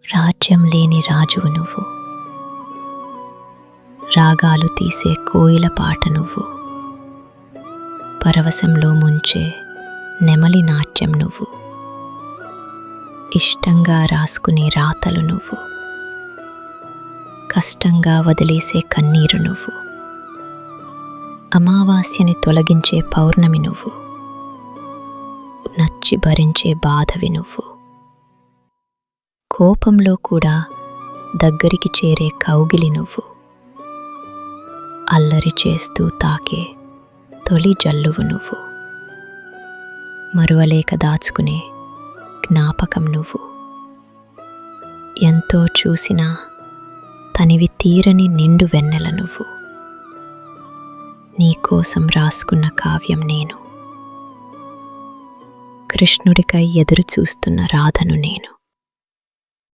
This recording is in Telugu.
రాజ్యం లేని రాజువు నువ్వు, రాగాలు తీసే కోయిల పాట నువ్వు, పరవశంలో ముంచే నెమలి నాట్యం నువ్వు, ఇష్టంగా రాసుకునే రాతలు నువ్వు, కష్టంగా వదిలేసే కన్నీరు నువ్వు, అమావాస్యని తొలగించే పౌర్ణమి నువ్వు, నచ్చి భరించే బాధవి నువ్వు, కోపంలో కూడా దగ్గరికి చేరే కౌగిలి నువ్వు, అల్లరి చేస్తూ తాకే తొలి జల్లువు నువ్వు, మరువలేక దాచుకునే జ్ఞాపకం నువ్వు, ఎంతో చూసినా తనివి తీరని నిండు వెన్నెల నువ్వు, నీకోసం రాసుకున్న కావ్యం నేను, కృష్ణుడికై ఎదురు చూస్తున్న రాధను నేను.